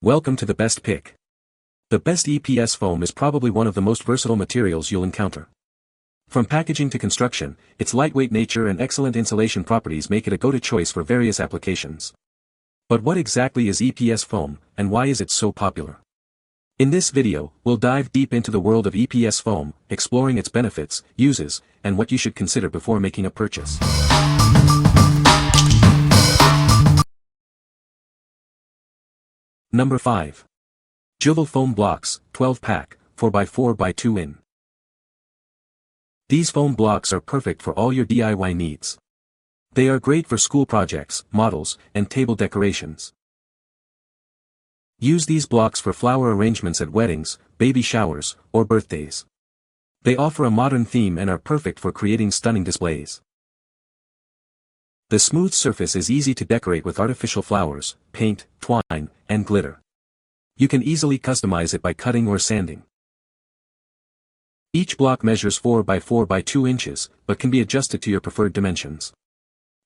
Welcome to the best pick. The best EPS foam is probably one of the most versatile materials you'll encounter. From packaging to construction, its lightweight nature and excellent insulation properties make it a go-to choice for various applications. But what exactly is EPS foam, and why is it so popular? In this video, we'll dive deep into the world of EPS foam, exploring its benefits, uses, and what you should consider before making a purchase. Number 5. Juvale Foam Blocks, 12-pack, 4x4x2 in. These foam blocks are perfect for all your DIY needs. They are great for school projects, models, and table decorations. Use these blocks for flower arrangements at weddings, baby showers, or birthdays. They offer a modern theme and are perfect for creating stunning displays. The smooth surface is easy to decorate with artificial flowers, paint, twine, and glitter. You can easily customize it by cutting or sanding. Each block measures 4x4x2 inches, but can be adjusted to your preferred dimensions.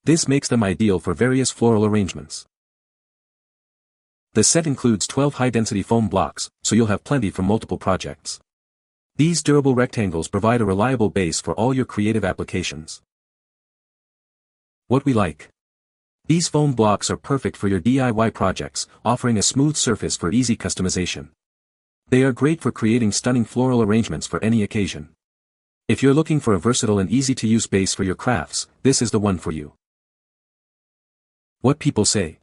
This makes them ideal for various floral arrangements. The set includes 12 high-density foam blocks, so you'll have plenty for multiple projects. These durable rectangles provide a reliable base for all your creative applications. What we like. These foam blocks are perfect for your DIY projects, offering a smooth surface for easy customization. They are great for creating stunning floral arrangements for any occasion. If you're looking for a versatile and easy-to-use base for your crafts, this is the one for you. What people say.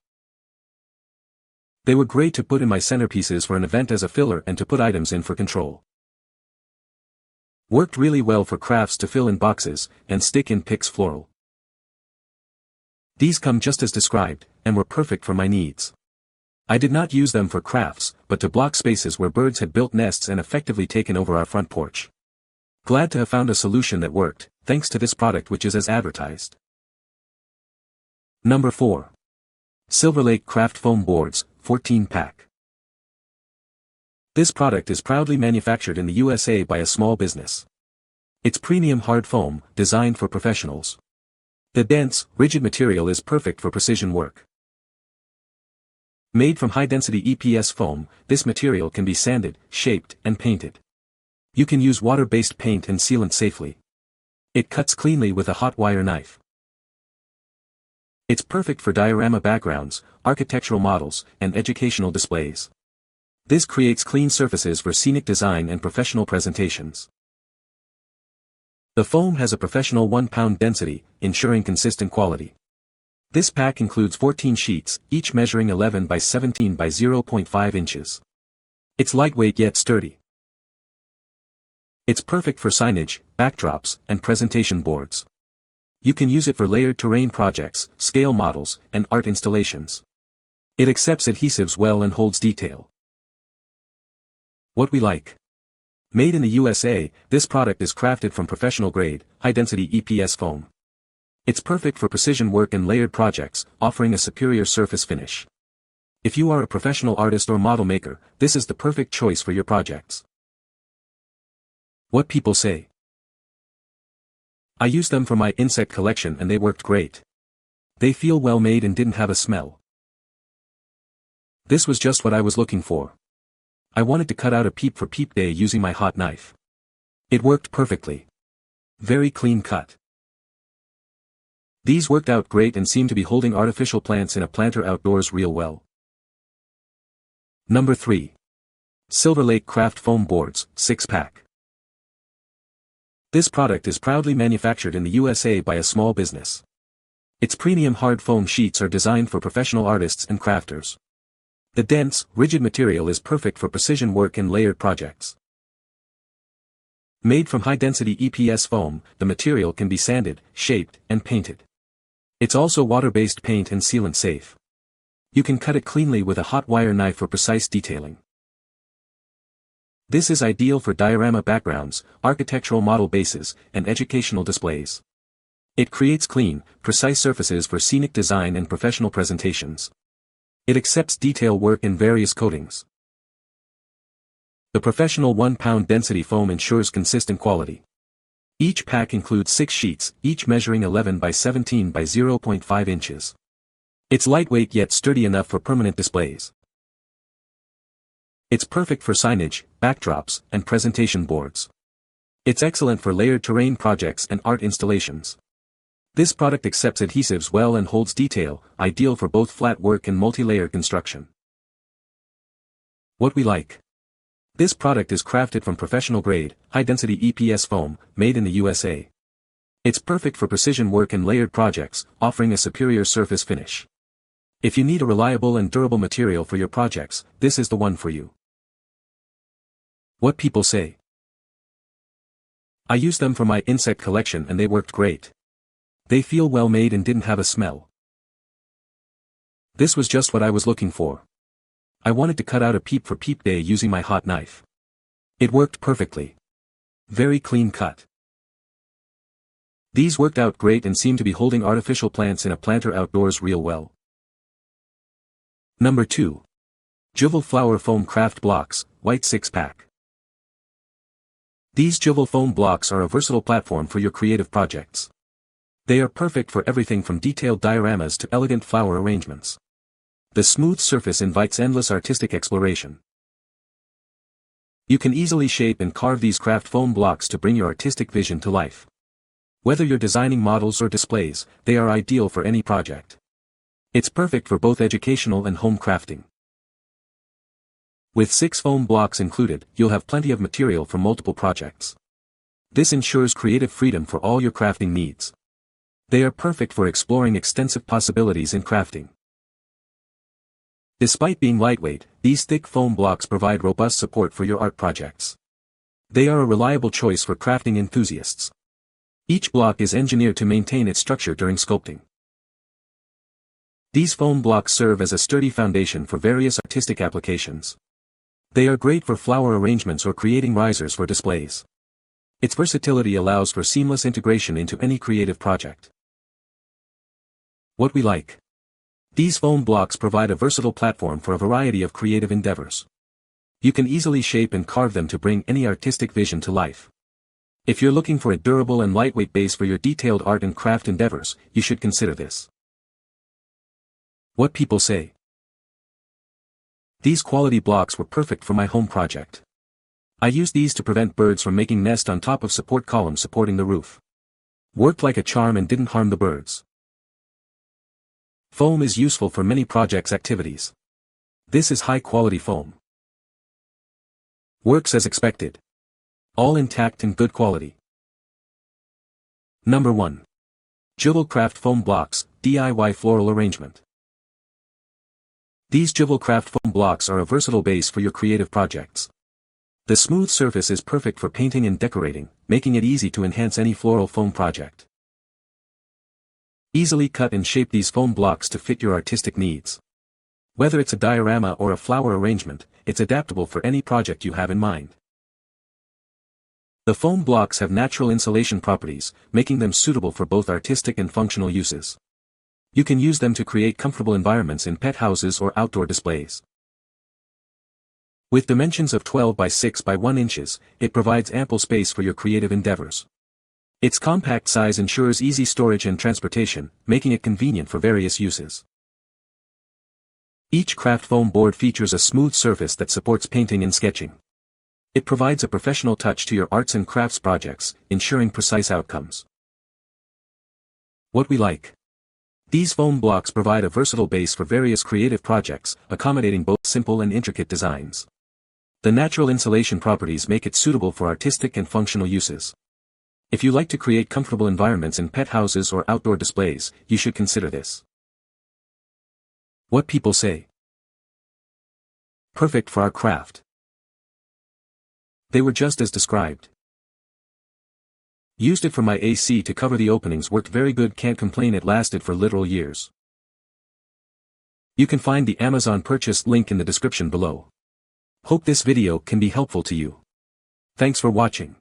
They were great to put in my centerpieces for an event as a filler and to put items in for control. Worked really well for crafts to fill in boxes, and stick in picks floral. These come just as described, and were perfect for my needs. I did not use them for crafts, but to block spaces where birds had built nests and effectively taken over our front porch. Glad to have found a solution that worked, thanks to this product which is as advertised. Number 4. Silverlake Craft Foam Boards, 14-pack. This product is proudly manufactured in the USA by a small business. It's premium hard foam, designed for professionals. The dense, rigid material is perfect for precision work. Made from high-density EPS foam, this material can be sanded, shaped, and painted. You can use water-based paint and sealant safely. It cuts cleanly with a hot wire knife. It's perfect for diorama backgrounds, architectural models, and educational displays. This creates clean surfaces for scenic design and professional presentations. The foam has a professional 1-pound density, ensuring consistent quality. This pack includes 14 sheets, each measuring 11 by 17 by 0.5 inches. It's lightweight yet sturdy. It's perfect for signage, backdrops, and presentation boards. You can use it for layered terrain projects, scale models, and art installations. It accepts adhesives well and holds detail. What we like. Made in the USA, this product is crafted from professional-grade, high-density EPS foam. It's perfect for precision work and layered projects, offering a superior surface finish. If you are a professional artist or model maker, this is the perfect choice for your projects. What people say. I used them for my insect collection and they worked great. They feel well made and didn't have a smell. This was just what I was looking for. I wanted to cut out a peep for peep day using my hot knife. It worked perfectly. Very clean cut. These worked out great and seem to be holding artificial plants in a planter outdoors real well. Number 3. Silverlake Craft Foam Boards, 6-pack. This product is proudly manufactured in the USA by a small business. Its premium hard foam sheets are designed for professional artists and crafters. The dense, rigid material is perfect for precision work and layered projects. Made from high-density EPS foam, the material can be sanded, shaped, and painted. It's also water-based paint and sealant safe. You can cut it cleanly with a hot wire knife for precise detailing. This is ideal for diorama backgrounds, architectural model bases, and educational displays. It creates clean, precise surfaces for scenic design and professional presentations. It accepts detail work in various coatings. The professional 1-pound density foam ensures consistent quality. Each pack includes 6 sheets, each measuring 11 by 17 by 0.5 inches. It's lightweight yet sturdy enough for permanent displays. It's perfect for signage, backdrops, and presentation boards. It's excellent for layered terrain projects and art installations. This product accepts adhesives well and holds detail, ideal for both flat work and multi-layer construction. What we like. This product is crafted from professional-grade, high-density EPS foam, made in the USA. It's perfect for precision work and layered projects, offering a superior surface finish. If you need a reliable and durable material for your projects, this is the one for you. What people say. I used them for my insect collection and they worked great. They feel well made and didn't have a smell. This was just what I was looking for. I wanted to cut out a peep for peep day using my hot knife. It worked perfectly. Very clean cut. These worked out great and seem to be holding artificial plants in a planter outdoors real well. Number 2. Juvale Flower Foam Craft Blocks, White 6-pack. These Juvale foam blocks are a versatile platform for your creative projects. They are perfect for everything from detailed dioramas to elegant flower arrangements. The smooth surface invites endless artistic exploration. You can easily shape and carve these craft foam blocks to bring your artistic vision to life. Whether you're designing models or displays, they are ideal for any project. It's perfect for both educational and home crafting. With 6 foam blocks included, you'll have plenty of material for multiple projects. This ensures creative freedom for all your crafting needs. They are perfect for exploring extensive possibilities in crafting. Despite being lightweight, these thick foam blocks provide robust support for your art projects. They are a reliable choice for crafting enthusiasts. Each block is engineered to maintain its structure during sculpting. These foam blocks serve as a sturdy foundation for various artistic applications. They are great for flower arrangements or creating risers for displays. Its versatility allows for seamless integration into any creative project. What we like. These foam blocks provide a versatile platform for a variety of creative endeavors. You can easily shape and carve them to bring any artistic vision to life. If you're looking for a durable and lightweight base for your detailed art and craft endeavors, you should consider this. What people say. These quality blocks were perfect for my home project. I used these to prevent birds from making nest on top of support columns supporting the roof. Worked like a charm and didn't harm the birds. Foam is useful for many projects activities. This is high-quality foam. Works as expected. All intact and good quality. Number 1. Juvale Craft Foam Blocks, DIY Floral Arrangement. These Juvale Craft Foam Blocks are a versatile base for your creative projects. The smooth surface is perfect for painting and decorating, making it easy to enhance any floral foam project. Easily cut and shape these foam blocks to fit your artistic needs. Whether it's a diorama or a flower arrangement, it's adaptable for any project you have in mind. The foam blocks have natural insulation properties, making them suitable for both artistic and functional uses. You can use them to create comfortable environments in pet houses or outdoor displays. With dimensions of 12 by 6 by 1 inches, it provides ample space for your creative endeavors. Its compact size ensures easy storage and transportation, making it convenient for various uses. Each craft foam board features a smooth surface that supports painting and sketching. It provides a professional touch to your arts and crafts projects, ensuring precise outcomes. What we like. These foam blocks provide a versatile base for various creative projects, accommodating both simple and intricate designs. The natural insulation properties make it suitable for artistic and functional uses. If you like to create comfortable environments in pet houses or outdoor displays, you should consider this. What people say. Perfect for our craft. They were just as described. Used it for my AC to cover the openings, worked very good, can't complain, it lasted for literal years. You can find the Amazon purchase link in the description below. Hope this video can be helpful to you. Thanks for watching.